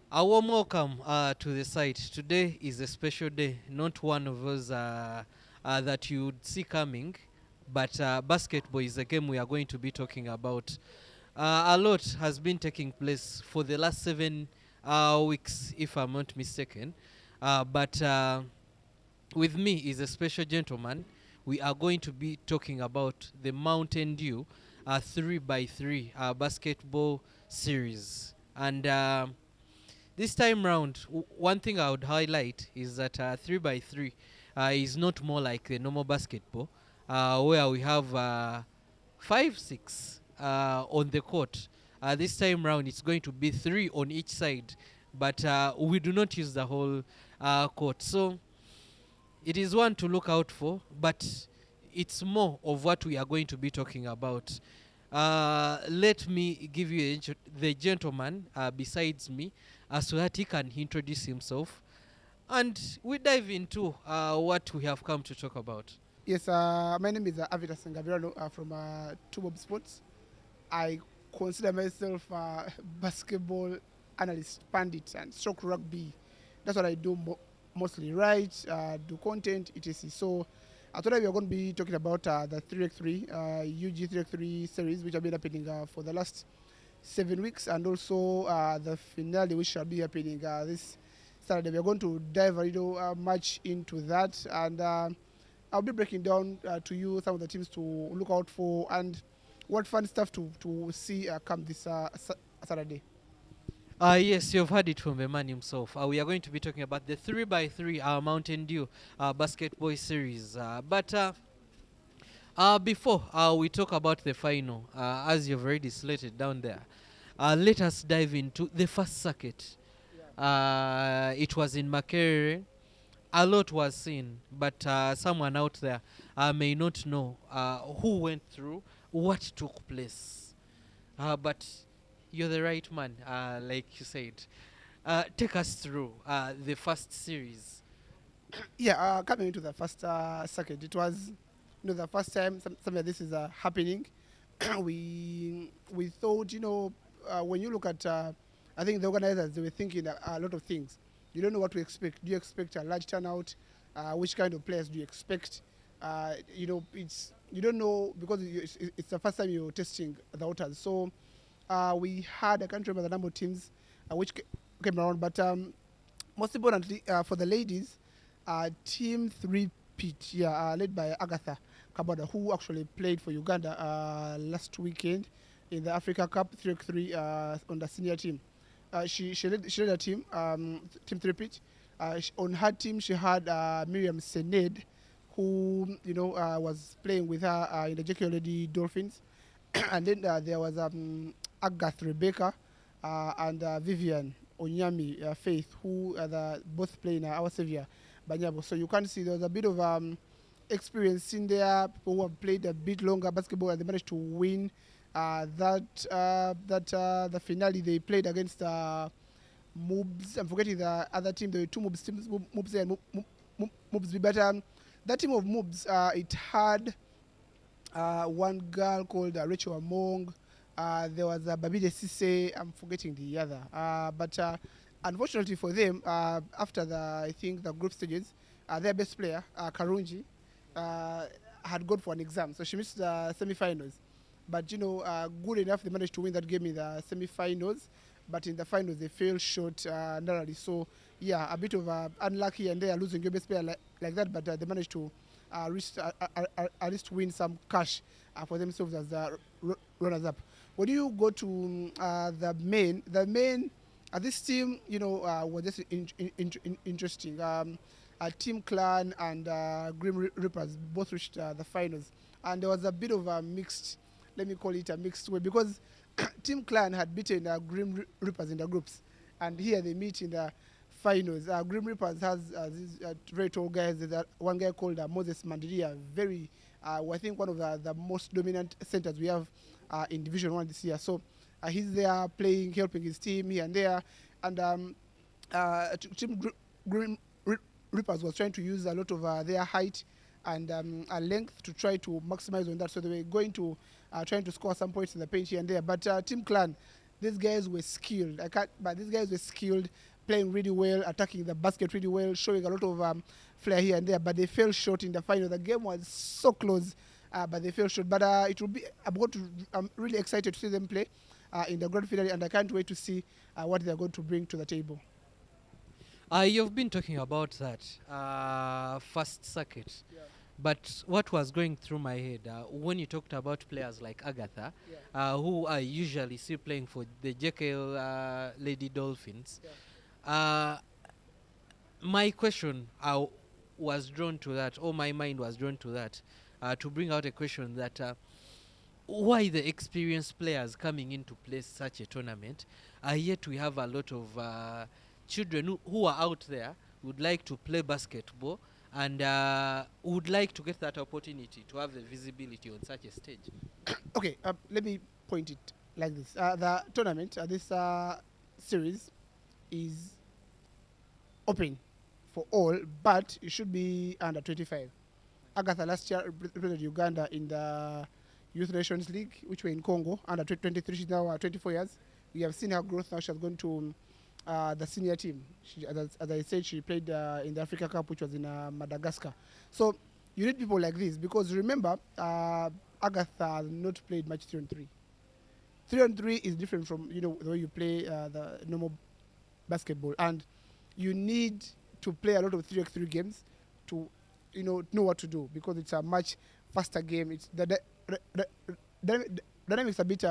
A warm welcome to the site. Today is a special day, not one of those that you would see coming, but basketball is a game we are going to be talking about. A lot has been taking place for the last 7 weeks, if I'm not mistaken. But with me is a special gentleman. We are going to be talking about the Mountain Dew 3x3 basketball series. And this time round, one thing I would highlight is that 3x3 is not more like the normal basketball, where we have 5, 6 on the court. This time round, it's going to be 3 on each side, but we do not use the whole court. So it is one to look out for, but it's more of what we are going to be talking about. Let me give you the gentleman besides me so that he can introduce himself and we dive into what we have come to talk about. Yes, my name is Avita Sengavirano from Tubob Sports. I consider myself a basketball analyst, pundit, and stroke rugby. That's what I do mostly. Write, do content, etc. So today we are going to be talking about the 3x3 UG3X3 series, which have been happening for the last 7 weeks, and also the finale, which shall be happening this Saturday. We are going to dive a little much into that, and I'll be breaking down to you some of the teams to look out for and what fun stuff to see come this Saturday. Yes, you've heard it from the man himself. We are going to be talking about the 3x3 Mountain Dew basketball series. But before we talk about the final, as you've already slated down there, let us dive into the first circuit. It was in Makerere. A lot was seen, but someone out there may not know who went through, what took place. But you're the right man, like you said. Take us through the first series. Yeah, coming into the first circuit, it was the first time something like this is happening. we thought when you look at I think the organizers, they were thinking a lot of things. You don't know what to expect. Do you expect a large turnout? Which kind of players do you expect? It's you don't know because it's the first time you're testing the waters. So we had, I can't remember the number of teams which came around, but most importantly for the ladies, team 3 Pit, led by Agatha Kabada, who actually played for Uganda last weekend in the Africa Cup 3x3 on the senior team. She led a team, team 3 Pit. On her team, she had Miriam Sened, who was playing with her in the JK Lady Dolphins, and then there was Agatha Rebecca and Vivian Onyami Faith, who both playing our savior Banyabo. So you can see there was a bit of experience in there. People who have played a bit longer basketball and they managed to win the finale. They played against Moobs. I'm forgetting the other team. There were two Moobs teams, Moobs A and Moobs B. But that team of Moobs, it had one girl called Rachel Among. There was Babide Sise. I'm forgetting the other. But unfortunately for them, after I think the group stages, their best player, Karunji, had gone for an exam, so she missed the semi-finals. But good enough, they managed to win that game in the semi-finals. But in the finals, they fell short narrowly. So yeah, a bit of unlucky, and they are losing your best player like that. But they managed to at least win some cash for themselves as the runners-up. When you go to the main this team, was just interesting. Team Clan and Grim Reapers both reached the finals, and there was a bit of a mixed, let me call it a mixed way, because Team Clan had beaten Grim Reapers in the groups, and here they meet in the finals. Grim Reapers has these very tall guys. There's one guy called Moses Mandiria, very, I think one of the most dominant centers we have in Division 1 this year. So he's there playing, helping his team here and there. And Team Grim Reapers was trying to use a lot of their height and length to try to maximize on that. So they were going to trying to score some points in the paint here and there. But Team Clan, these guys were skilled. But these guys were skilled, playing really well, attacking the basket really well, showing a lot of flair here and there. But they fell short in the final. The game was so close, but they fell short. But it will be. I'm really excited to see them play in the grand finale, and I can't wait to see what they're going to bring to the table. You've been talking about that first circuit. Yeah. But what was going through my head when you talked about players like Agatha, who I usually see playing for the JKL Lady Dolphins, my question was drawn to that, or my mind was drawn to that, to bring out a question that why the experienced players coming in to play such a tournament, yet we have a lot of children who are out there would like to play basketball and would like to get that opportunity to have the visibility on such a stage. Okay, let me point it like this. The tournament, this series, is open for all, but it should be under 25. Agatha last year represented Uganda in the Youth Nations League, which were in Congo, under 23. She's now 24 years. We have seen her growth now. She has gone to the senior team. As I said, she played in the Africa Cup, which was in Madagascar. So you need people like this, because remember, Agatha has not played much 3-on-3. 3-on-3 is different from the way you play the normal basketball, and you need to play a lot of 3x3 games to know what to do, because it's a much faster game. It's the dynamics a bit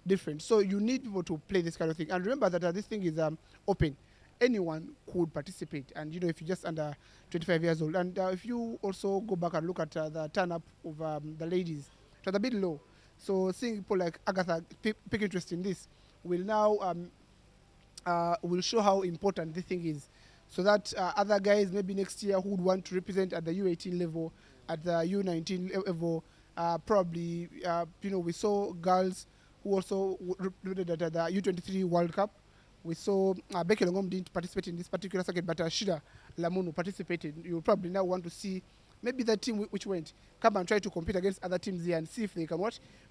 different. So you need people to play this kind of thing. And remember that this thing is open. Anyone could participate. And if you're just under 25 years old. And if you also go back and look at the turn-up of the ladies, it was a bit low. So seeing people like Agatha pick interest in this will now will show how important this thing is. So that other guys maybe next year who would want to represent at the U18 level, at the U19 level, probably, we saw girls who also represented at the U23 World Cup. We saw Becky Longom didn't participate in this particular circuit, but Shida Lamunu participated. You'll probably now want to see maybe the team which went come and try to compete against other teams here and see if they can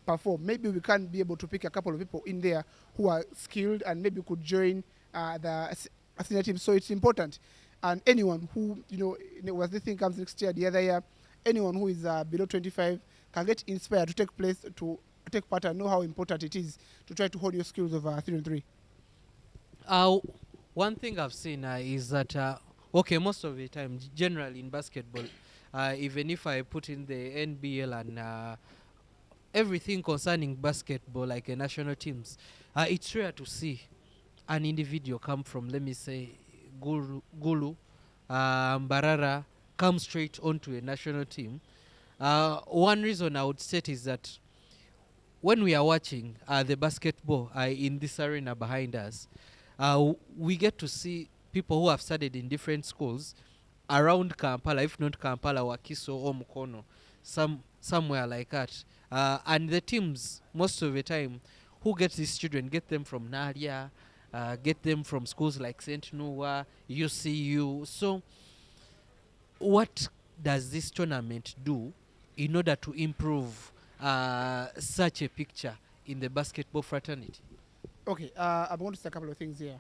perform. Maybe we can be able to pick a couple of people in there who are skilled and maybe could join the senior team. So it's important. And anyone who, as this thing comes next year, the other year, anyone who is below 25 can get inspired to take part and know how important it is to try to hone your skills of 3-on-3. One thing I've seen is that, most of the time, generally in basketball, even if I put in the NBL and everything concerning basketball, like national teams, it's rare to see an individual come from, let me say, Gulu, Mbarara, come straight onto a national team. One reason I would state is that when we are watching the basketball in this arena behind us, we get to see people who have studied in different schools around Kampala, if not Kampala, Wakiso or Mukono, somewhere like that. And the teams, most of the time, who get these children, get them from Nadia, get them from schools like St. Noah, UCU. So what does this tournament do in order to improve such a picture in the basketball fraternity? Okay, I'm going to say a couple of things here.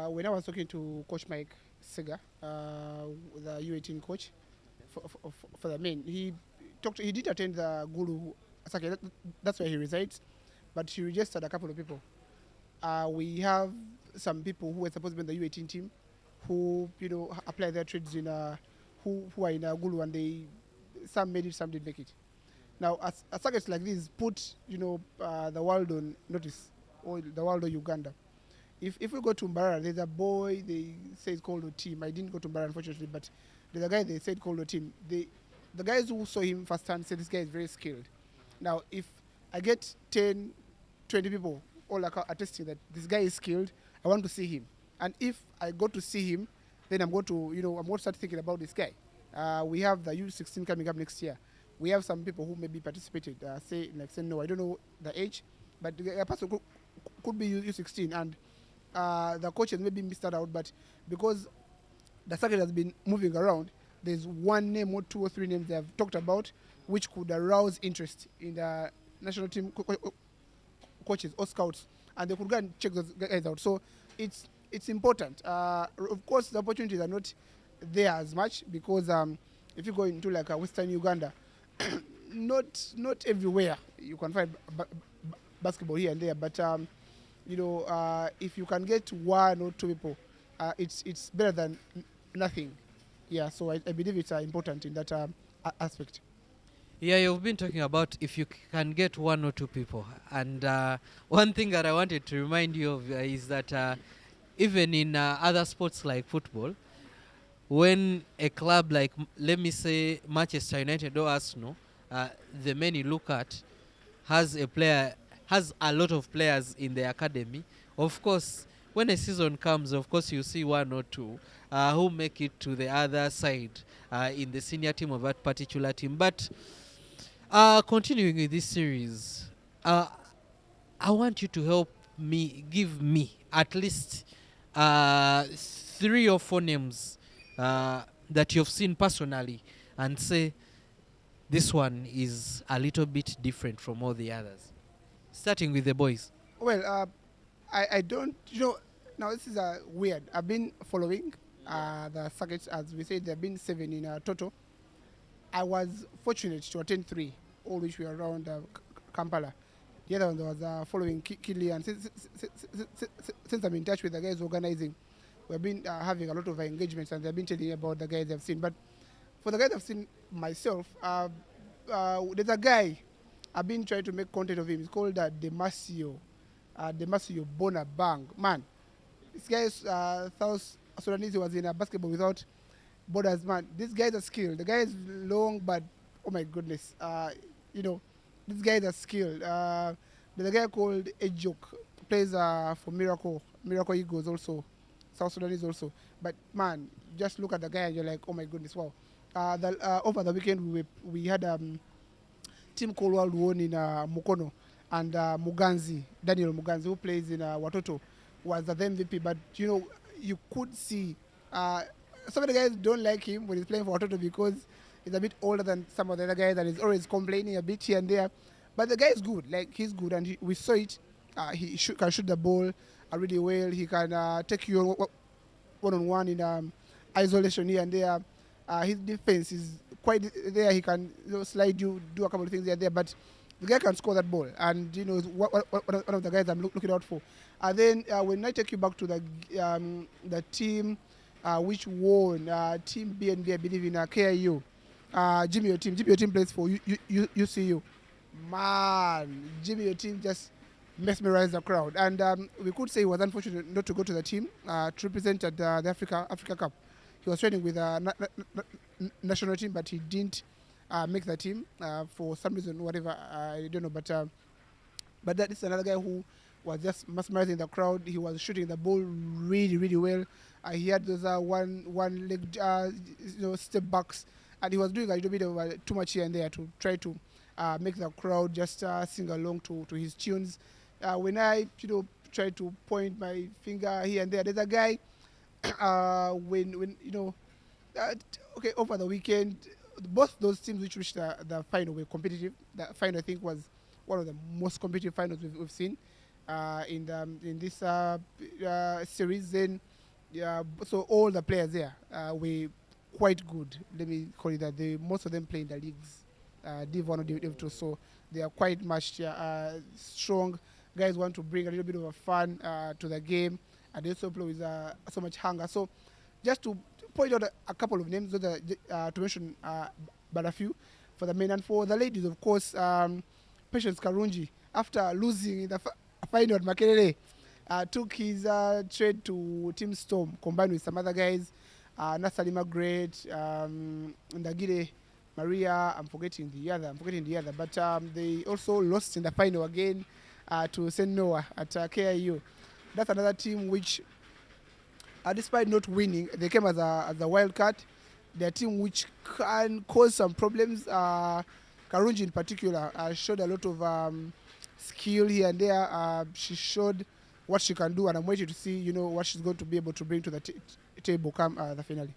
When I was talking to Coach Mike Sega, the U18 coach for the men, he did attend the Gulu circuit. That's where he resides, but he registered a couple of people. We have some people who were supposed to be in the U18 team who apply their trades in who are in Gulu, and some made it, some didn't make it. Now, a circuit like this put the world on notice, or the world of Uganda. If we go to Mbarara, there's a boy they say is called Otim. I didn't go to Mbarara, unfortunately, but there's a guy they said called Otim. The guys who saw him firsthand said this guy is very skilled. Now, if I get 10, 20 people all attesting that this guy is skilled, I want to see him. And if I go to see him, then I'm going to start thinking about this guy. We have the U16 coming up next year. We have some people who maybe participated, say no, I don't know the age, but a person could be U16, and the coaches maybe missed that out, but because the circuit has been moving around, there's one name or two or three names they have talked about which could arouse interest in the national team coaches or scouts and they could go and check those guys out. So it's important. Of course, the opportunities are not there as much because if you go into like Western Uganda, not everywhere you can find basketball here and there, but if you can get one or two people, it's better than nothing. Yeah, so I believe it's important in that aspect. Yeah, you've been talking about if you can get one or two people. And one thing that I wanted to remind you of is that even in other sports like football, when a club like, let me say, Manchester United or Arsenal, the men you look at, has a player, has a lot of players in the academy. Of course, when a season comes, of course, you see one or two who make it to the other side in the senior team of that particular team. But continuing with this series, I want you to help me, give me at least 3 or 4 names that you've seen personally and say this one is a little bit different from all the others. Starting with the boys. Well, I don't, now this is weird. I've been following the circuits, as we said, there have been 7 in total. I was fortunate to attend 3, all which were around Kampala. The other one was following Kili, and since I'm in touch with the guys organizing, we've been having a lot of engagements, and they've been telling me about the guys they've seen. But for the guys I've seen myself, there's a guy I've been trying to make content of him. It's called Demasio Bona Bang. Man, this guy is South Sudanese. He was in basketball without borders. Man, this guy is a skill. The guy is long, but oh my goodness, this guy is a skill. There's a guy called Ejok, plays for Miracle Eagles also, South Sudanese also. But man, just look at the guy and you're like, oh my goodness, wow. Over the weekend we had team called World One in Mukono, and Daniel Muganzi, who plays in Watoto, was the MVP. But you could see some of the guys don't like him when he's playing for Watoto because he's a bit older than some of the other guys and he's always complaining a bit here and there. But the guy is good, like he's good, and we saw it. He can shoot the ball really well. He can take you one-on-one in isolation here and there. His defense is quite there. He can slide you, do a couple of things here and there, but the guy can score that ball, and one of the guys I'm looking out for. And then when I take you back to the team which won, Team BNB, I believe in KIU, Jimmy your team plays for UCU. Man, Jimmy your team just mesmerized the crowd, and we could say he was unfortunate not to go to the team to represent at the Africa Cup. He was training with a national team, but he didn't make the team for some reason, whatever, I don't know. But that is another guy who was just mesmerizing the crowd. He was shooting the ball really, really well. He had those one leg step backs, and he was doing a little bit of too much here and there to try to make the crowd just sing along to his tunes. When I try to point my finger here and there, there's a guy over the weekend, both those teams which reached the final were competitive. The final, I think, was one of the most competitive finals we've seen in this series. Then, so all the players there were quite good. Let me call it that. Most of them play in the leagues, Div 1 or Div 2, so they are quite much strong. Guys want to bring a little bit of a fun to the game, and they also play with so much hunger. So just to point out a couple of names, to mention but a few for the men, and for the ladies, of course, Patience Karunji, after losing in the final at Makerere, took his trade to Team Storm, combined with some other guys, Nasalima Great, Ndagire Maria, I'm forgetting the other, but they also lost in the final again to St. Noah at KIU. That's another team which, despite not winning, they came as a wild card. They're a team which can cause some problems. Karunji in particular showed a lot of skill here and there. She showed what she can do, and I'm waiting to see what she's going to be able to bring to the table come the finale.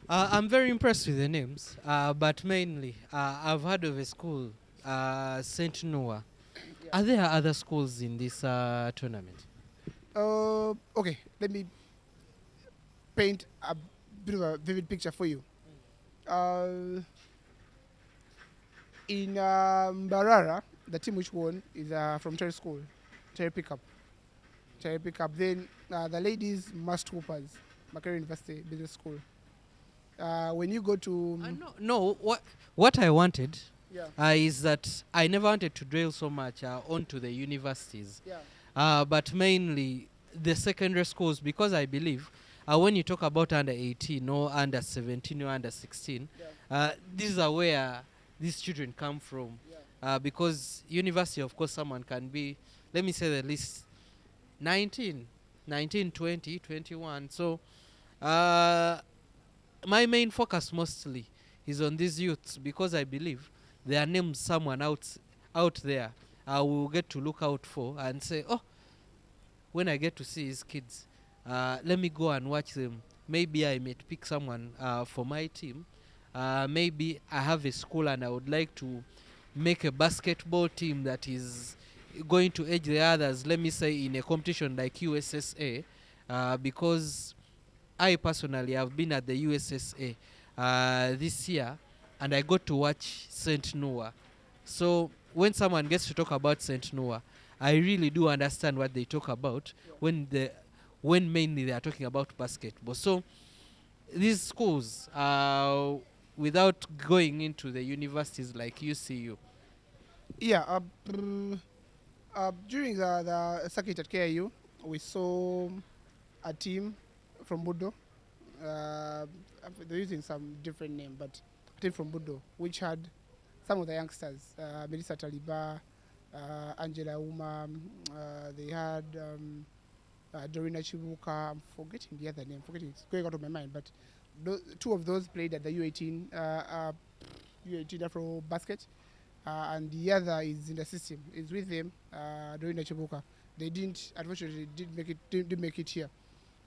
I'm very impressed with the names, but mainly I've heard of a school, St. Noah. Yeah. Are there other schools in this tournament? Okay, let me paint a bit of a vivid picture for you. In Mbarara, the team which won is from Terry School, Terry Pickup. Terry Pickup. Then the ladies must hoopers, Makerere University Business School. When you go to No. What I wanted yeah, is that I never wanted to dwell so much onto the universities, yeah, but mainly the secondary schools, because I believe when you talk about under 18 or under 17 or under 16, yeah, these are where these children come from. yeah. Because university, of course, someone can be, let me say the least, 19, 19, 20, 21. So uh, my main focus mostly is on these youths, because I believe their names someone out there will get to look out for and say, oh, when I get to see his kids, let me go and watch them. Maybe I might pick someone for my team. Maybe I have a school and I would like to make a basketball team that is going to edge the others, let me say, in a competition like USSA, because I personally have been at the USSA this year, and I got to watch St. Noah. So when someone gets to talk about St. Noah, I really do understand what they talk about when mainly they are talking about basketball. So these schools, without going into the universities like UCU. Yeah. During the circuit at KIU, we saw a team from Budo. Uh, they're using some different name, but a team from Budo, which had some of the youngsters, Melissa Taliba, Angela Uma. They had Dorina Chibuka. I'm forgetting the other name. Forgetting, it's going out of my mind. But two of those played at the U18 U18 Afro Basket, and the other is in the system. Is with them, Dorina Chibuka. They didn't, unfortunately, didn't make it here.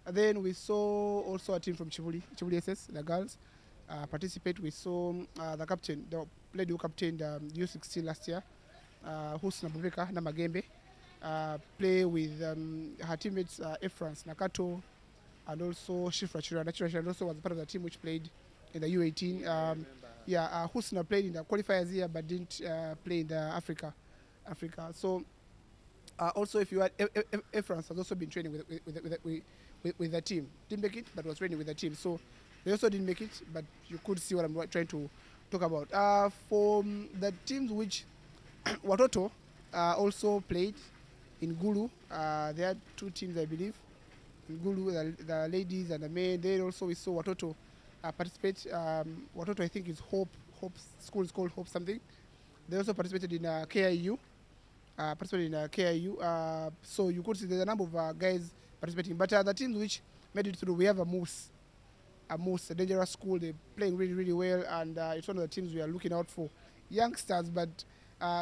And then we saw also a team from Chibuli SS, the girls, participate. We saw the captain, the lady who captained U16 last year, Husna Bubeka Namagembe, play with her teammates Efrans Nakato and also Shifra Chira. Chira also was part of the team which played in the U18. Husna played in the qualifiers here but didn't play in the Africa. So also, if you had Efrans has also been training with the team. Didn't make it, but was training with the team. So they also didn't make it, but you could see what I'm trying to talk about. For the teams which Watoto also played in Gulu, there are two teams, I believe. In Gulu, the ladies and the men. Then also we saw Watoto participate. Watoto, I think, is Hope. Hope's school is called Hope something. They also participated in KIU. So you could see there's a number of guys participating. But the teams which made it through, we have a Moose, a dangerous school. They're playing really, really well, and it's one of the teams we are looking out for. Youngsters, but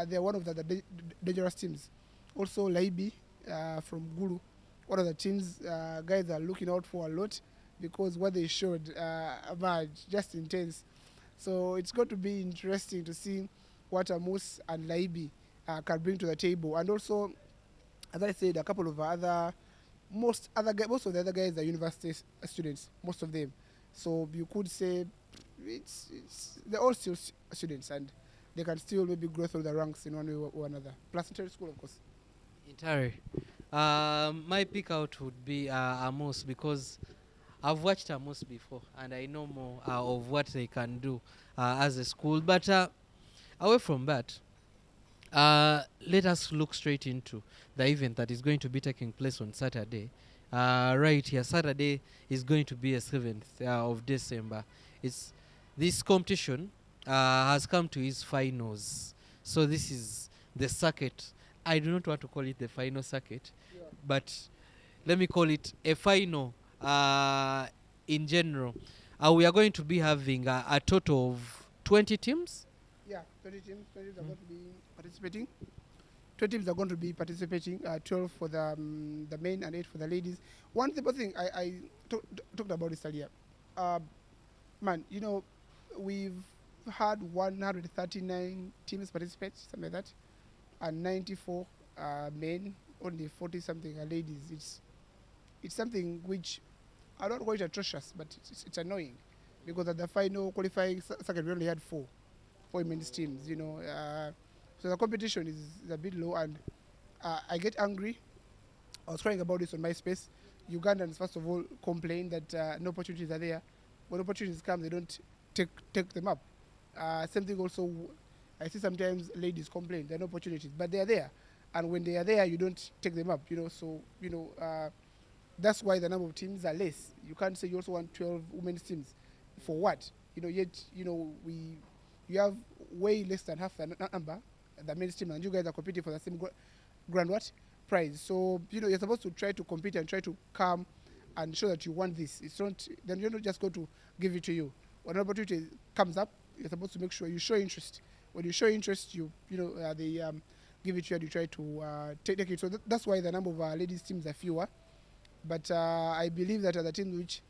they're one of the dangerous teams. Also, Laibi from Gulu, one of the teams guys are looking out for a lot because what they showed, just intense. So it's going to be interesting to see what Moose and Laibi can bring to the table. And also, as I said, a couple of most of the other guys are university students, most of them. So you could say they're all still students, and they can still maybe grow through the ranks in one way or another. Plus, Terry School, of course. Intari. My pick out would be Amos, because I've watched Amos before and I know more of what they can do as a school. But away from that, let us look straight into the event that is going to be taking place on Saturday. Right here, Saturday is going to be a 7th of December. This competition has come to its finals. So this is the circuit. I do not want to call it the final circuit, but let me call it a final in general. We are going to be having a total of 20 teams. Yeah, 20 teams. 20 teams are going to be participating. 20 teams are going to be participating. 12 for the men and 8 for the ladies. One simple thing I talked about this earlier. Man, we've had 139 teams participate, something like that. and 94 men, only 40 something are ladies. It's something which I don't call it atrocious, but it's annoying because at the final qualifying circuit we only had four women's teams. So the competition is a bit low, and I get angry. I was crying about this on MySpace. Ugandans, first of all, complain that no opportunities are there. When opportunities come, they don't take them up. Same thing also, I see sometimes ladies complain there are no opportunities, but they are there. And when they are there, you don't take them up. So that's why the number of teams are less. You can't say you also want 12 women's teams. For what? Yet you have way less than half the number, the men's team, and you guys are competing for the same grand what prize. So you're supposed to try to compete and try to come and show that you want this. It's not then you're not just going to give it to you. When an opportunity comes up, you're supposed to make sure you show interest. When you show interest, they give it to you and you try to take it. So that's why the number of ladies teams are fewer. But I believe that the teams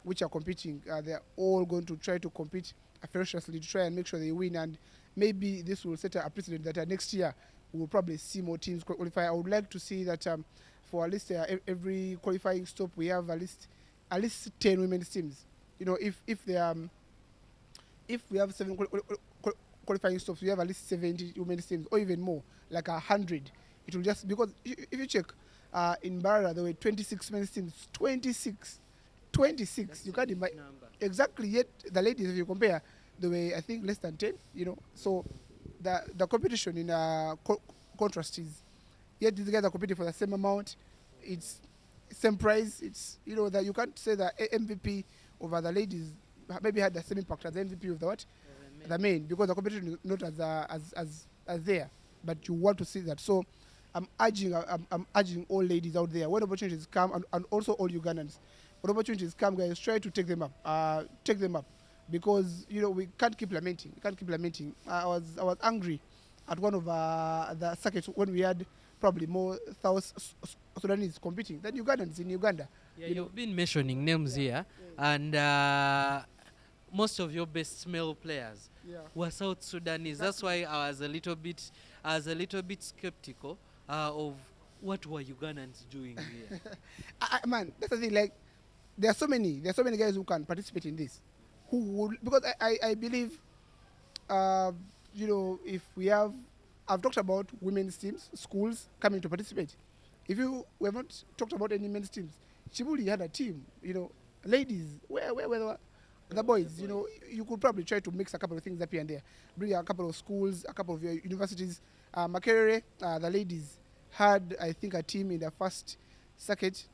which are competing, they're all going to try to compete ferociously to try and make sure they win. And maybe this will set a precedent that next year we will probably see more teams qualify. I would like to see that for at least every qualifying stop we have at least 10 women's teams. If we have 7 qualifying stops, we have at least 70 women's teams, or even more, like 100. It will just because if you check in Barra there were 26 men's teams, 26. That's you can't imagine exactly. Yet the ladies, if you compare, they were I think less than 10. So the competition in contrast is yet these guys are competing for the same amount. It's same price. It's that you can't say that MVP over the ladies maybe had the same impact as the MVP of the main, because the competition is not as there. But you want to see that. So I'm urging all ladies out there, when opportunities come, and also all Ugandans, when opportunities come, guys, try to take them up, because we can't keep lamenting. I was angry at one of the circuits when we had probably more South Sudanese competing than Ugandans in Uganda. Yeah, you've been mentioning names here, and most of your best male players were South Sudanese. That's why I was a little bit skeptical of what were Ugandans doing here. Man, that's the thing. Like, there are so many guys who can participate in this, who would, because I believe, if we have, I've talked about women's teams, schools coming to participate. We have not talked about any men's teams. Chibuli had a team, ladies, where were the boys? You could probably try to mix a couple of things up here and there. Bring a couple of schools, a couple of universities. Makerere, the ladies had, I think, a team in the first circuit.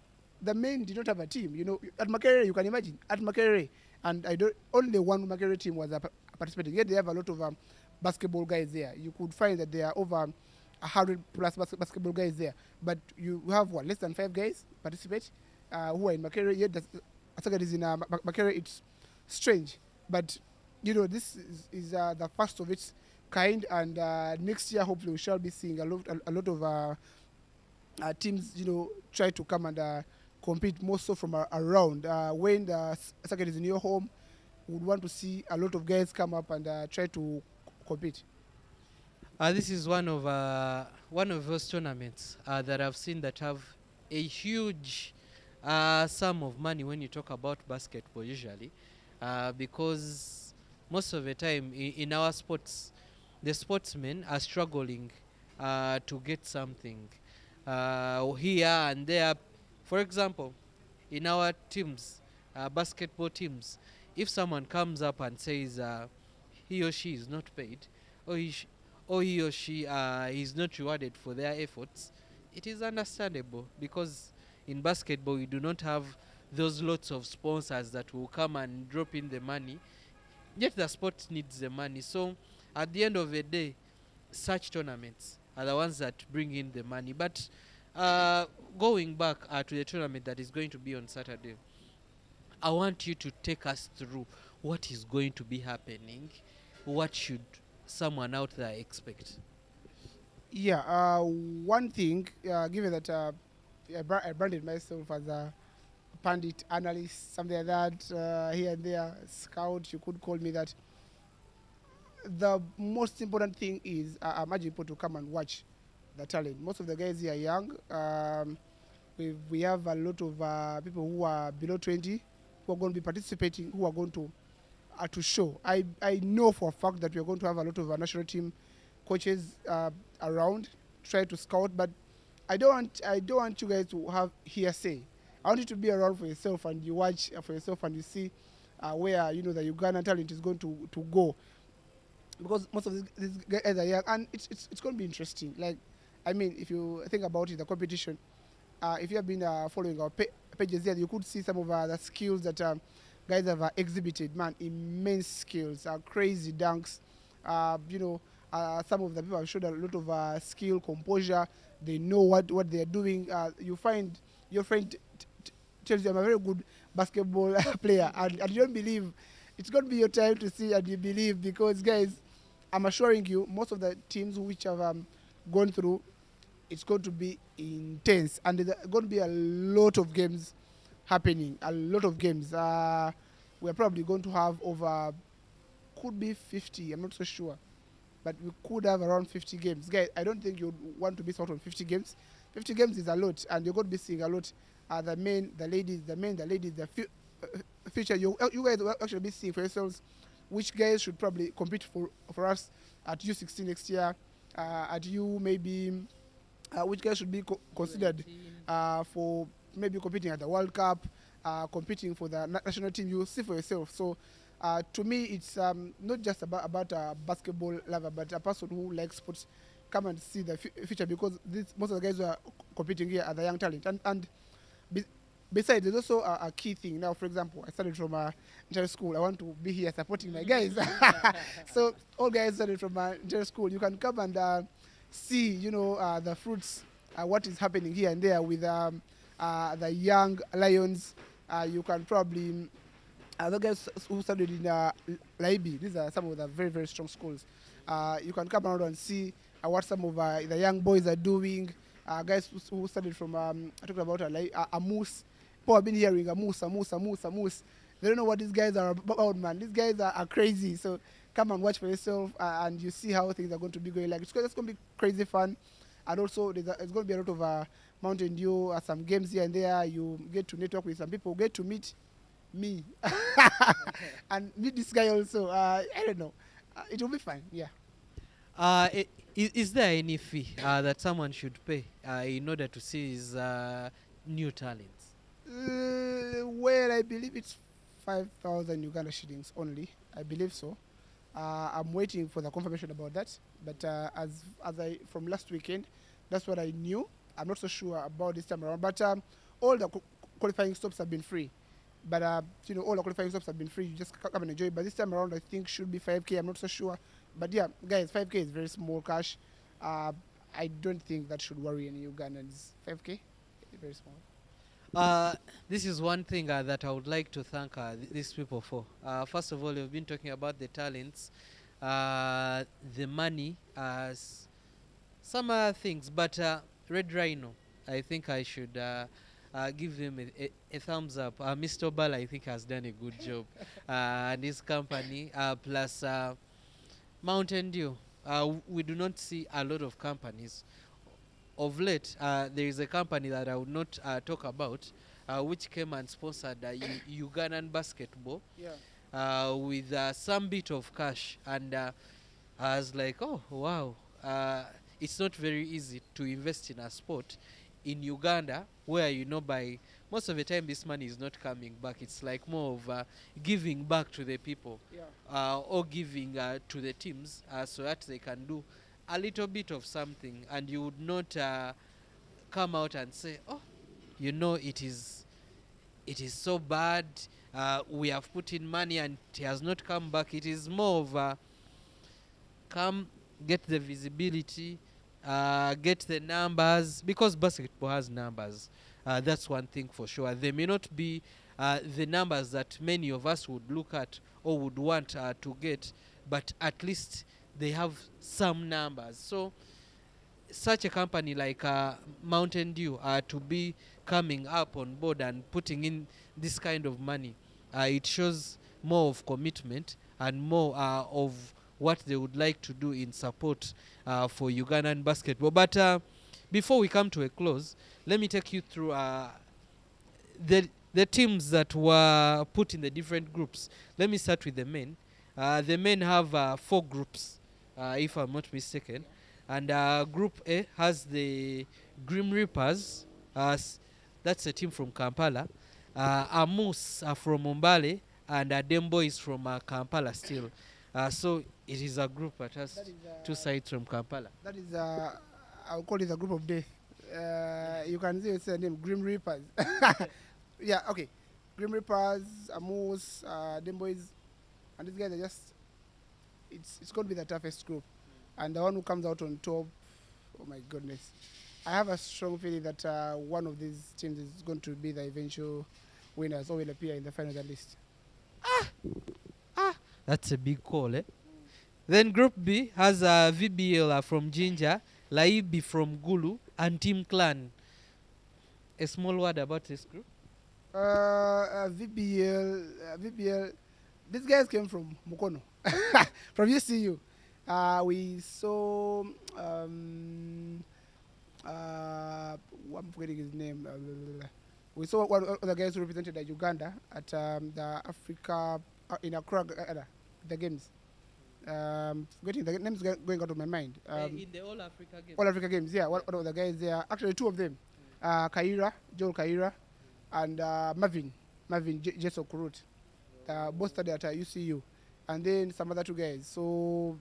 The men did not have a team. At Makerere, you can imagine, at Makerere, and only one Makerere team was participating. Yet they have a lot of basketball guys there. You could find that there are over 100 plus basketball guys there. But you have less than 5 guys participate who are in Makerere. Yet the circuit is in Makerere. It's strange, but this is the first of its kind, and next year hopefully we shall be seeing a lot of teams try to come and compete more so from around. When the circuit is in your home, we would want to see a lot of guys come up and try to compete. This is one of those tournaments that I've seen that have a huge sum of money when you talk about basketball usually, because most of the time in our sports, the sportsmen are struggling to get something here and there. For example, in our teams, basketball teams, if someone comes up and says he or she is not paid, or he or she is not rewarded for their efforts, it is understandable, because in basketball we do not have those lots of sponsors that will come and drop in the money. Yet the sport needs the money. So at the end of the day, such tournaments are the ones that bring in the money. But going back to the tournament that is going to be on Saturday, I want you to take us through what is going to be happening. What should someone out there expect? Yeah, one thing, given that I branded myself as a pundit, analyst, something like that, here and there, scout, you could call me that. The most important thing is I'm urging people to come and watch the talent. Most of the guys here are young. We have a lot of people who are below 20 who are going to be participating, who are going to show. I know for a fact that we are going to have a lot of national team coaches around, try to scout, but I don't want you guys to have hearsay. I want you to be around for yourself and you watch for yourself and you see where the Ugandan talent is going to go, because most of these guys are young and it's going to be interesting. Like, I mean, if you think about it, the competition. If you have been following our pages here, you could see some of the skills that guys have exhibited. Man, immense skills, crazy dunks. Some of the people have showed a lot of skill, composure. They know what they are doing. You find your friend tells you I'm a very good basketball player, and you don't believe. It's going to be your time to see, and you believe, because guys, I'm assuring you, most of the teams which have gone through, it's going to be intense, and there's going to be a lot of games happening. A lot of games. We're probably going to have over, could be 50. I'm not so sure, but we could have around 50 games. Guys, I don't think you'd want to miss out on 50 games. 50 games is a lot, and you're going to be seeing a lot. The men, the ladies, the future. You guys will actually be seeing for yourselves which guys should probably compete for us at U16 next year. At U maybe. Which guys should be considered for maybe competing at the World Cup, competing for the national team. You see for yourself. So to me, it's not just about a basketball lover, but a person who likes sports. Come and see the future, because most of the guys who are competing here are the young talent. And besides, there's also a key thing. Now, for example, I started from inter school. I want to be here supporting my guys. So all guys started from inter school. You can come and see, the fruits, what is happening here and there with the young lions. You can probably, the guys who studied in Laibi, these are some of the very, very strong schools. You can come around and see what some of the young boys are doing. Guys who studied from, I talked about a moose. People have been hearing a moose. They don't know what these guys are about, man. These guys are crazy. So come and watch for yourself, and you see how things are going to be going. Like, it's going to be crazy fun, and also it's going to be a lot of Mountain Dew, some games here and there. You get to network with some people, get to meet me, and meet this guy also. I don't know, it will be fine. Yeah. Is there any fee that someone should pay in order to see his new talents? Well, I believe it's 5,000 Uganda shillings only. I believe so. I'm waiting for the confirmation about that. But as I from last weekend, that's what I knew. I'm not so sure about this time around. But all the qualifying stops have been free. But all the qualifying stops have been free. You just come and enjoy it. But this time around, I think should be 5K. I'm not so sure. But yeah, guys, 5K is very small cash. I don't think that should worry any Ugandans. 5K, very small. This is one thing that I would like to thank these people for. First of all, you've been talking about the talents, the money, some other things. But Red Rhino, I think I should give them a thumbs up. Mr. Bala, I think, has done a good job. And his company, plus Mountain Dew. We do not see a lot of companies. Of late, there is a company that I would not talk about, which came and sponsored Ugandan basketball with some bit of cash. And I was like, oh, wow. It's not very easy to invest in a sport in Uganda, where, by most of the time this money is not coming back. It's like more of giving back to the people, or giving to the teams, so that they can do a little bit of something. And you would not come out and say, oh, it is so bad, we have put in money and it has not come back. It is more of come, get the visibility, get the numbers, because basketball has numbers. That's one thing for sure. They may not be the numbers that many of us would look at or would want to get, but at least they have some numbers. So such a company like Mountain Dew to be coming up on board and putting in this kind of money, it shows more of commitment and more of what they would like to do in support for Ugandan basketball. But before we come to a close, let me take you through the teams that were put in the different groups. Let me start with the men. The men have 4 groups, if I'm not mistaken. And Group A has the Grim Reapers. That's a team from Kampala. Amus are from Mombale, and Dembo is from Kampala still. So it is a group that has That is, 2 sides from Kampala. that is I'll call it a group of death. You can see it's the name Grim Reapers. Yeah, okay. Grim Reapers, Amos, them boys, and these guys are just. It's going to be the toughest group, and the one who comes out on top. Oh my goodness! I have a strong feeling that one of these teams is going to be the eventual winners or will appear in the final at least. That's a big call, eh? Then Group B has VBL from Jinja, Laibi from Gulu, and Team Clan. A small word about this group. VBL. These guys came from Mukono, from UCU. We saw. I'm forgetting his name. We saw one of the guys who represented Uganda at the Africa in Accra, the games. Forgetting the names going out of my mind. In the All Africa Games. All Africa Games, yeah. One of the guys there, actually 2 of them, Joel Kaira, and Marvin Jesso Kurut. Both studied at UCU, and then some other 2 guys. So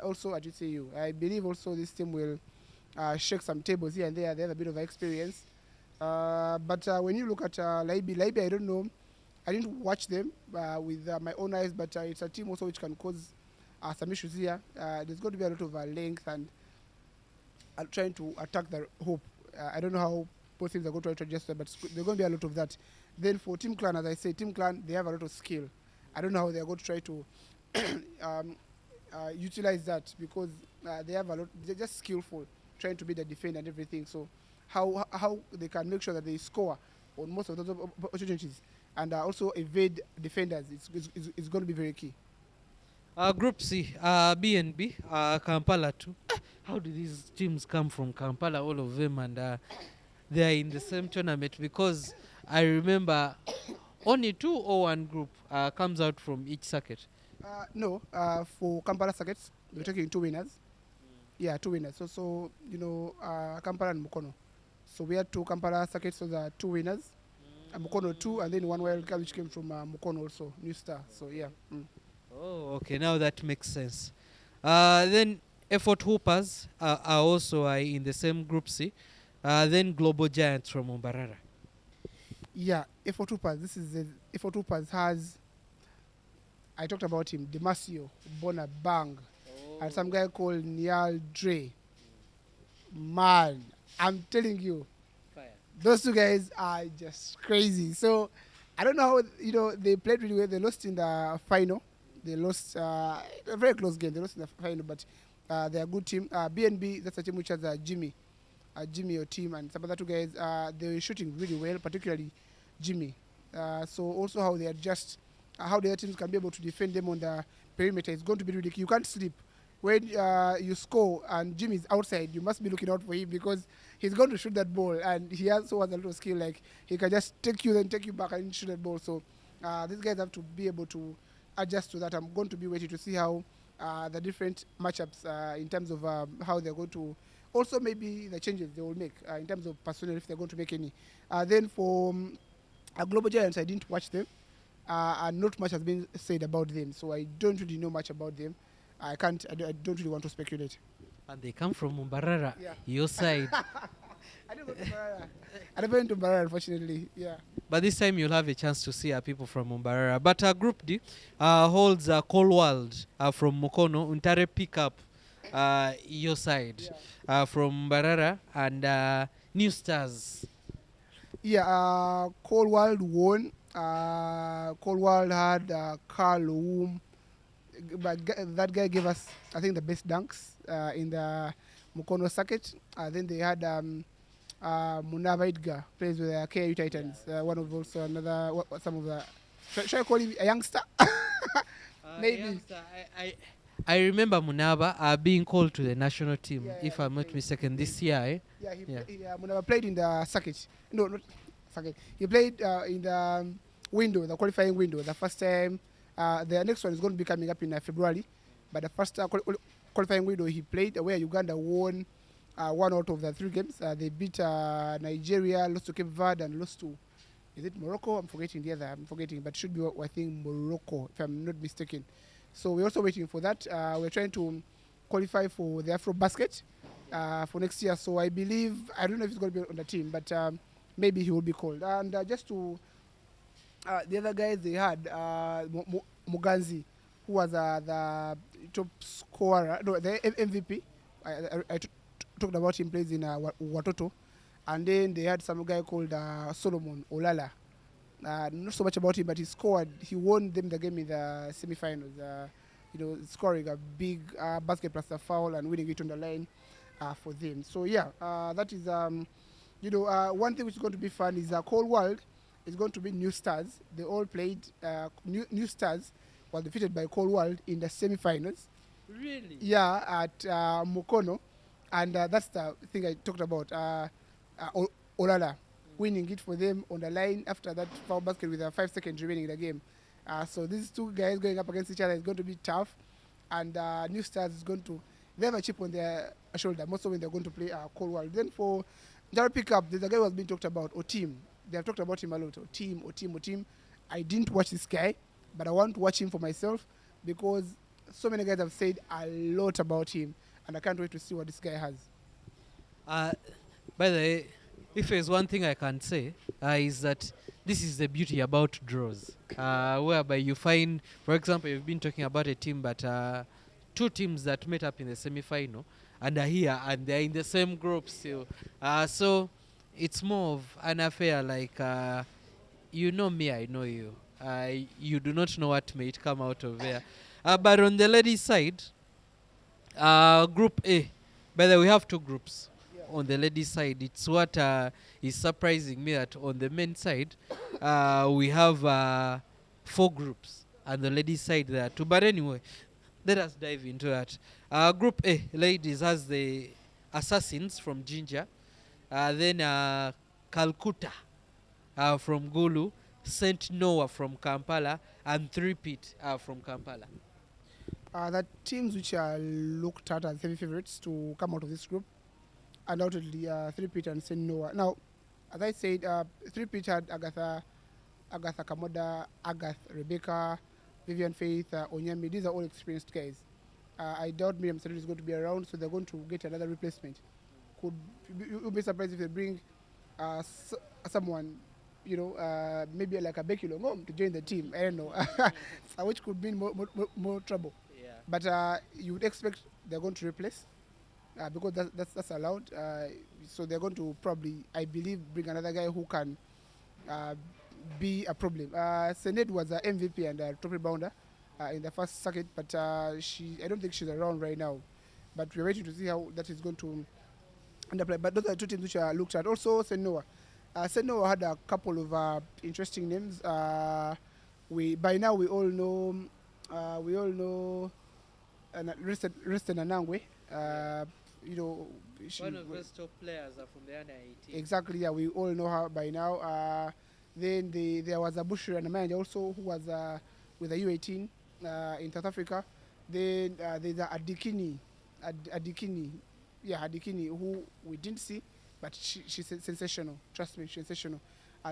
also at UCU, I believe also this team will shake some tables here and there. They have a bit of experience. But when you look at Laibi, I don't know. I didn't watch them with my own eyes, but it's a team also which can cause some issues here. There's going to be a lot of length and trying to attack the hoop. I don't know how both teams are going to try to adjust that, but there's going to be a lot of that. Then for Team Clan, as I say, Team Clan, they have a lot of skill. I don't know how they're going to try to utilize that because they have a lot. They're just skillful, trying to be the defender and everything. So how they can make sure that they score on most of those opportunities and also evade defenders, it's going to be very key. Group C, BNB, Kampala too. How do these teams come from Kampala, all of them, and they are in the same tournament? Because I remember only 2 or 1 group comes out from each circuit. No, for Kampala circuits, we're taking 2 winners. Yeah, 2 winners. So Kampala and Mukono. So we had 2 Kampala circuits, so there are 2 winners. Mukono 2, and then 1 wild card which came from Mukono also, New Star. So yeah. Oh, okay. Now that makes sense. Then Effort Hoopers are also in the same group C. Then Global Giants from Mbarara. Yeah, Effort Hoopers. This is Effort Hoopers has. I talked about him, Demasio, Bona Bang, and some guy called Niall Dre. Man, I'm telling you, those 2 guys are just crazy. So I don't know how they played really well. They lost in the final. They lost a very close game. They lost in the final, but they're a good team. BNB, that's a team which has Jimmy, your team, and some other 2 guys. They were shooting really well, particularly Jimmy. So also how they adjust, how the other teams can be able to defend them on the perimeter is going to be ridiculous. You can't sleep. When you score and Jimmy is outside, you must be looking out for him because he's going to shoot that ball, and he also has a lot of skill. Like he can just take you, then take you back and shoot that ball. So these guys have to be able to adjust to that. I'm going to be waiting to see how the different matchups in terms of how they're going to, also maybe the changes they will make in terms of personnel if they're going to make any. Then for Global Giants, I didn't watch them, and not much has been said about them, so I don't really know much about them. I don't really want to speculate. And they come from Mbarara, Yeah. your side. I don't go to Mbarara. I never went to Mbarara, unfortunately. Yeah. But this time you'll have a chance to see people from Mbarara. But Group D holds Colworld from Mukono, Untare Pickup, your side, from Mbarara, and New Stars. Yeah, Colworld won. Colworld had Carl Woom. But that guy gave us, I think, the best dunks in the Mukono circuit. Then they had Munava Idgar, plays with the KU Titans. One of also another, some of the, should I call him a youngster? Maybe. Youngster, I remember Munaba being called to the national team, Yeah, if he I'm not played. mistaken, this year. Eh? Yeah, Yeah. Munaba played in the circuit. No, not circuit. He played in the window, the qualifying window. The first time, the next one is going to be coming up in February. But the first qualifying window he played, where Uganda won one out of the three games. They beat Nigeria, lost to Cape Verde, and lost to, is it Morocco? I'm forgetting the other. I'm forgetting, but it should be, I think, Morocco, if I'm not mistaken. So we're also waiting for that. We're trying to qualify for the Afro Basket for next year. So I believe, I don't know if he's going to be on the team, but maybe he will be called. And just to the other guys they had, Muganzi, who was the top scorer, no, the MVP. I talked about him, plays in Watoto. And then they had some guy called Solomon Olala. Not so much about him, but he scored. He won them the game in the semi-finals. Scoring a big basket plus a foul and winning it on the line for them. So yeah, that is one thing which is going to be fun is Cold World is going to be New Stars. They all played. New Stars was defeated by Cold World in the semi-finals. Really? Yeah, at Mukono, and that's the thing I talked about. Olala winning it for them on the line after that foul basket with 5 seconds remaining in the game. So these two guys going up against each other is going to be tough, and New Stars is going to, they have a chip on their shoulder most of when they're going to play Cold World. Then for general pickup, there's a guy who has been talked about, Otim. They have talked about him a lot. Otim. I didn't watch this guy, but I want to watch him for myself because so many guys have said a lot about him, and I can't wait to see what this guy has. By the way, if there's one thing I can say, is that this is the beauty about draws, whereby you find, for example, you've been talking about a team, but two teams that met up in the semi-final and are here and they're in the same group still. So it's more of an affair like, you know me, I know you. You do not know what may come out of there. But on the ladies' side, Group A, by the way, we have two groups. On the ladies' side, it's what is surprising me that on the men's side, we have 4 groups, and the ladies' side there are 2. But anyway, let us dive into that. Group A, ladies, has the Assassins from Jinja, then Calcutta from Gulu, Saint Noah from Kampala, and Three-Peat from Kampala. The teams which are looked at as heavy favorites to come out of this group, undoubtedly Three-Peat and Saint Noah. Now, as I said, Three-Peat had Agatha Kamoda, Rebecca, Vivian Faith, Onyami. These are all experienced guys. I doubt Miriam Sarid is going to be around, so they're going to get another replacement. You'll be surprised if they bring someone, maybe like a Becky Longom to join the team. I don't know, which could mean more trouble. Yeah. But you would expect they're going to replace because that's allowed. So they're going to probably, I believe, bring another guy who can be a problem. Sened was an MVP and a top rebounder in the first circuit, but I don't think she's around right now. But we're waiting to see how that is going to underplay. But those are 2 teams which are looked at. Also, St. Noah. St. Noah had a couple of interesting names. By now we all know Reston Anangwe. One of those top players are from the under 18. Exactly, yeah, we all know her by now. Then there was a Bushra Namanja also who was with the U18 in South Africa. Then there's Adikini, who we didn't see, but she's sensational. Trust me, she's sensational.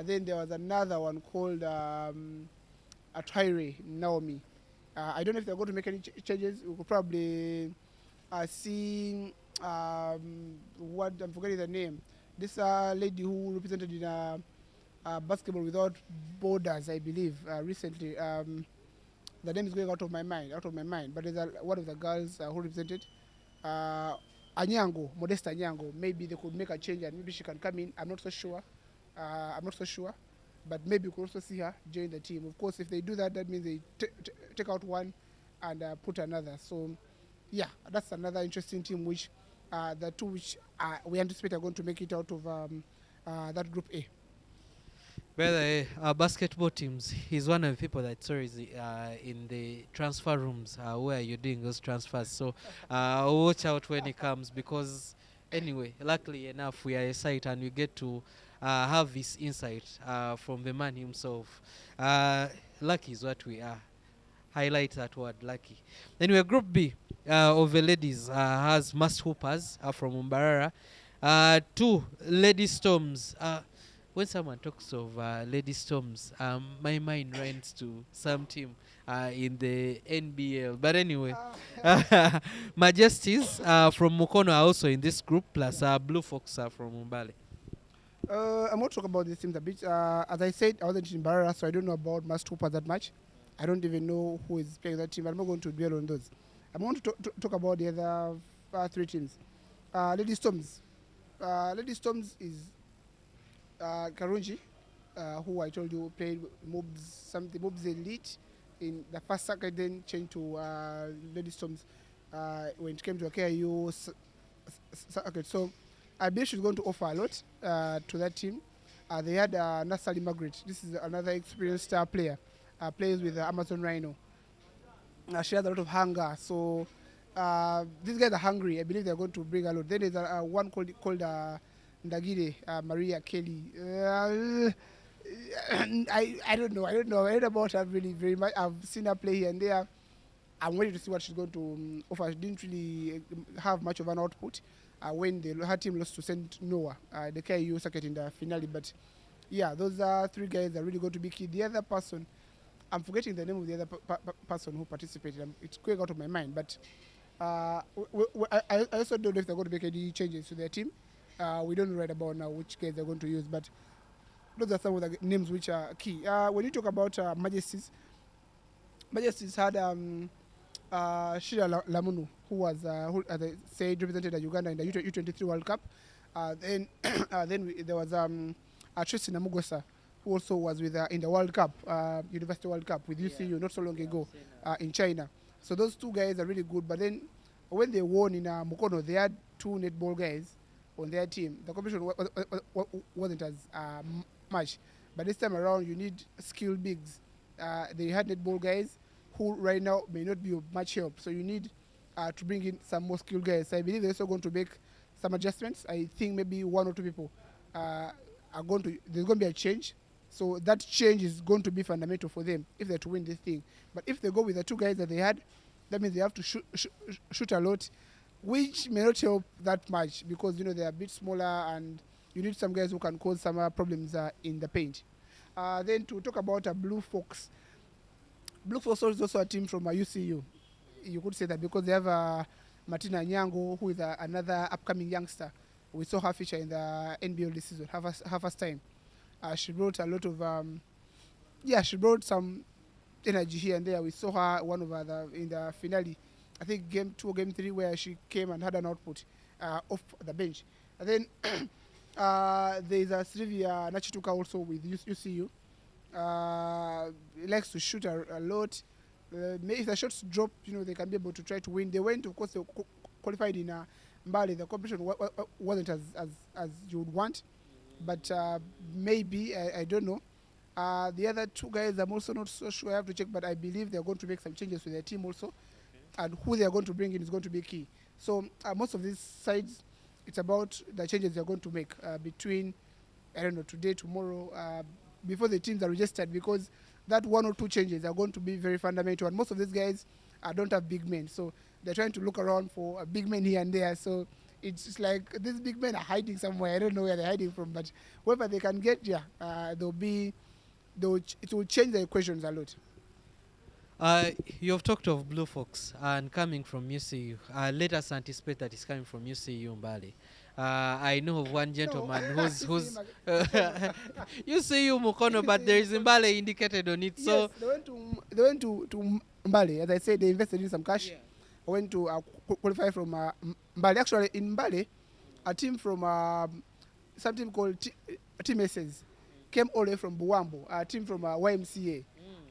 Then there was another one called Atwaire Naomi. I don't know if they're going to make any changes. We could probably see what I'm forgetting the name. This lady who represented in Basketball Without Borders, I believe, recently. The name is going out of my mind. But there's one of the girls who represented Anyango, Modesta Anyango. Maybe they could make a change and maybe she can come in. I'm not so sure. But maybe you could also see her join the team. Of course, if they do that, that means they take out one and put another. So, yeah, that's another interesting team which the 2 which we anticipate are going to make it out of that Group A. By the way, our basketball teams, he's one of the people that saw is in the transfer rooms where you're doing those transfers. So watch out when he comes because, anyway, luckily enough, we are a site and we get to have this insight from the man himself. Lucky is what we are. Highlight that word, lucky. Anyway, Group B of the ladies has Must Hoopers from Umbarara. Two Lady Storms. When someone talks of Lady Storms, my mind runs to some team in the NBL. But anyway, Majesties from Mukono are also in this group, plus Blue Fox from Umbale. I'm going to talk about these teams a bit. As I said, I wasn't in Barara, so I don't know about Must Hooper that much. I don't even know who is playing that team. I'm not going to dwell on those. I'm going to talk about the other three teams. Lady Storms. Lady Storms is Karunji, who I told you played Mobs Elite in the first circuit, then changed to Lady Storms when it came to a KIU circuit. So I believe she's going to offer a lot to that team. They had Nasali Margaret. This is another experienced star player. Plays with Amazon Rhino. She has a lot of hunger. So these guys are hungry. I believe they're going to bring a lot. Then there's one called Ndagire, Maria Kelly. I don't know. I heard about her really very much. I've seen her play here and there. I'm waiting to see what she's going to offer. She didn't really have much of an output when her team lost to St. Noah, the KU circuit in the finale. But yeah, those three guys are really going to be key. The other person, I'm forgetting the name of the other person who participated. It's going out of my mind. But I also don't know if they're going to make any changes to their team. We don't know right about now which guys they're going to use. But those are some of the names which are key. When you talk about Majesties had Shira Lamunu, who was, who, as I said, represented Uganda in the U23 World Cup. Then there was Tracy Namugosa, who also was with in the World Cup, University World Cup with UCU not so long ago in China. So those two guys are really good. But then when they won in Mukono, they had two netball guys on their team. The competition wasn't as much. But this time around, you need skilled bigs. They had netball guys who right now may not be of much help. So you need to bring in some more skilled guys. So I believe they're also going to make some adjustments. I think maybe one or two people are going to, there's going to be a change. So that change is going to be fundamental for them if they're to win this thing. But if they go with the two guys that they had, that means they have to shoot a lot, which may not help that much because, you know, they're a bit smaller and you need some guys who can cause some problems in the paint. Then to talk about Blue Fox. Blue Fox is also a team from UCU. You could say that because they have Martina Nyango, who is another upcoming youngster. We saw her feature in the NBL this season, her first time. She brought a lot of, she brought some energy here and there. We saw her in the finale, I think game 2 or game 3, where she came and had an output off the bench. And then there's a Sylvia Nachituka also with UCU. He likes to shoot a lot. If the shots drop, you know, they can be able to try to win. They went, of course, they qualified in Mbali. The competition wasn't as you would want. But maybe, I don't know. The other two guys, I'm also not so sure. I have to check, but I believe they're going to make some changes to their team also. Okay. And who they're going to bring in is going to be key. So most of these sides, it's about the changes they're going to make between, I don't know, today, tomorrow, before the teams are registered, because that 1 or 2 changes are going to be very fundamental. And most of these guys don't have big men. So they're trying to look around for a big man here and there. So it's just like these big men are hiding somewhere. I don't know where they're hiding from, but whoever they can get, it will change the equations a lot. You've talked of Blue Fox and coming from UCU. Let us anticipate that it's coming from UCU Mbali. I know of one gentleman who's UCU Mukono, but there is Mbale indicated on it. So yes, they went to Mbali. As I said, they invested in some cash. Went to qualify from Mbali. Actually, in Mbali, a team from some team called Team Esses came all the way from Buwambo, a team from YMCA.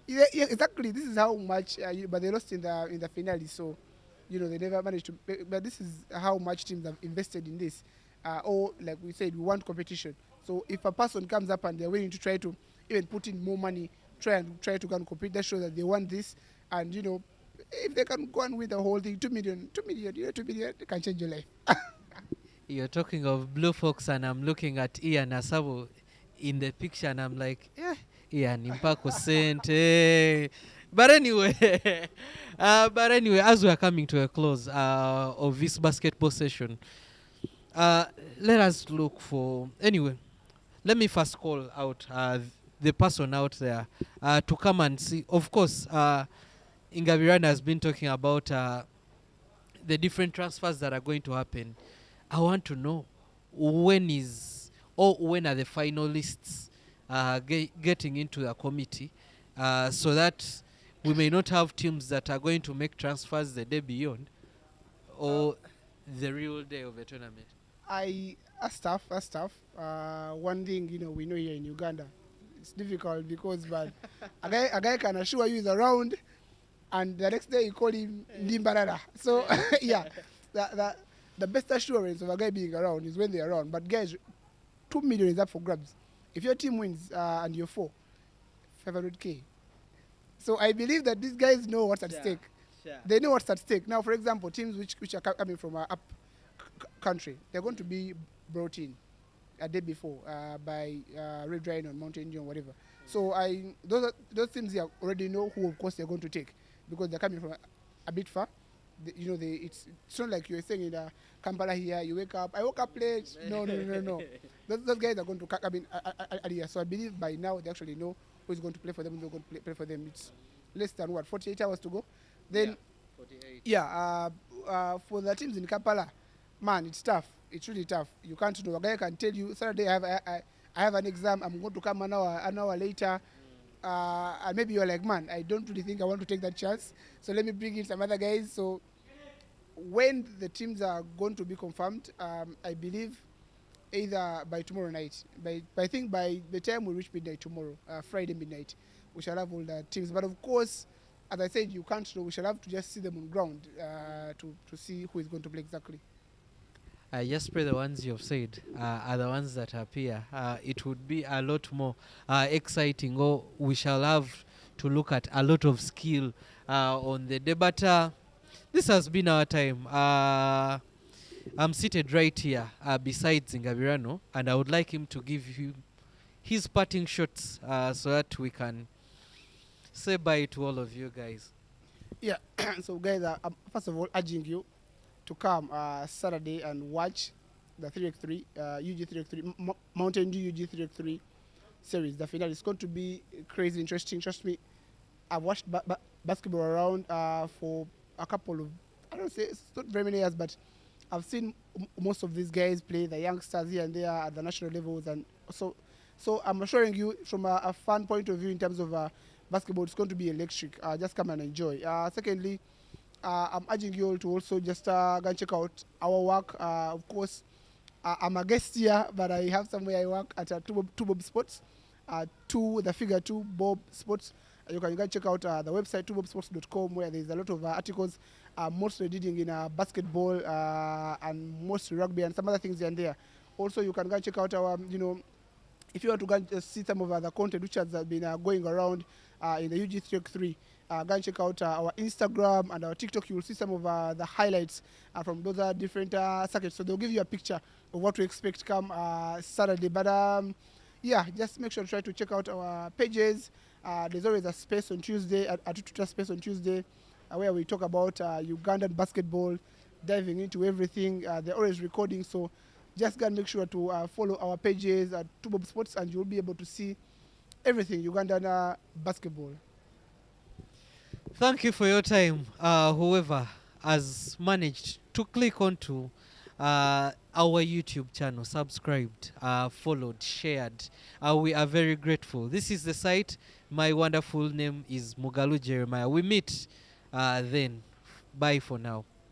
Yeah, exactly. This is how much, but they lost in the finale. So, you know, they never managed to. But this is how much teams have invested in this. Or like we said, we want competition. So if a person comes up and they're willing to try to even put in more money, try to go and compete, that shows that they want this. And if they can go and win the whole thing, 2 million, 2 million, 2 million, they can change your life. You're talking of Blue Fox, and I'm looking at Ian Asabo in the picture, and I'm like, Ian Impako sent. But anyway, as we are coming to a close of this basketball session, let us look for. Anyway, let me first call out the person out there to come and see. Of course, Ingavirana has been talking about the different transfers that are going to happen. I want to know when are the finalists getting into the committee, so that we may not have teams that are going to make transfers the day beyond or the real day of the tournament. That's tough. One thing we know here in Uganda, it's difficult because but a guy can assure you he's around, and the next day you call him Limbarada. So yeah, the best assurance of a guy being around is when they're around. But guys, 2 million is up for grabs. If your team wins and you're 500K. So I believe that these guys know what's at stake. Sure. They know what's at stake. Now, for example, teams which are coming from up country, they're going to be brought in a day before by Red Rhino and Mountain Dew or whatever. So those teams here already know who, of course, they're going to take because they're coming from a bit far. It's not like you were saying in Kampala here. You wake up. I woke up late. No. Those guys are going to come in earlier. So I believe by now they actually know who's going to play for them. Who's going to play for them. It's less than 48 hours to go. Then 48. For the teams in Kampala, man, it's tough. It's really tough. You can't know. A guy can tell you Saturday I have an exam. I'm going to come an hour later. And maybe you're like, man, I don't really think I want to take that chance. So let me bring in some other guys. So when the teams are going to be confirmed, I believe either by tomorrow night, I think by the time we reach midnight tomorrow, Friday midnight, we shall have all the teams. But of course, as I said, you can't know. We shall have to just see them on ground to see who is going to play exactly. I just pray the ones you've said are the ones that appear. It would be a lot more exciting, or we shall have to look at a lot of skill on the day. But this has been our time. I'm seated right here beside Zingavirano, and I would like him to give you his parting shots so that we can say bye to all of you guys. Yeah, so guys, I'm first of all urging you to come Saturday and watch the 3x3 UG3X3 Mountain Dew UG3X3 series. The finale is going to be crazy interesting. Trust me, I've watched basketball around for a couple of, I don't say it's not very many years, but I've seen most of these guys play, the youngsters here and there at the national levels, and so I'm assuring you from a fan point of view in terms of basketball, it's going to be electric. Just come and enjoy. Secondly, I'm urging you all to also just go and check out our work. Of course, I'm a guest here, but I have somewhere I work at Two Bob Sports, the figure 2 Bob Sports. You can go and check out the website twobobsports.com, where there's a lot of articles, mostly dealing in basketball and mostly rugby and some other things here and there. Also, you can go and check out our, if you want to go and see some of the content which has been going around in the UG3X3, go and check out our Instagram and our TikTok. You will see some of the highlights from those different circuits. So they'll give you a picture of what to expect come Saturday. But yeah, just make sure to try to check out our pages. There's always a space on Tuesday, a Twitter space on Tuesday, where we talk about Ugandan basketball, diving into everything. They're always recording, so just go and make sure to follow our pages at Two Bob Sports, and you'll be able to see everything Ugandan basketball. Thank you for your time. Whoever has managed to click onto our YouTube channel, subscribed, followed, shared, we are very grateful. This is the site. My wonderful name is Mugalu Jeremiah. We meet then. Bye for now.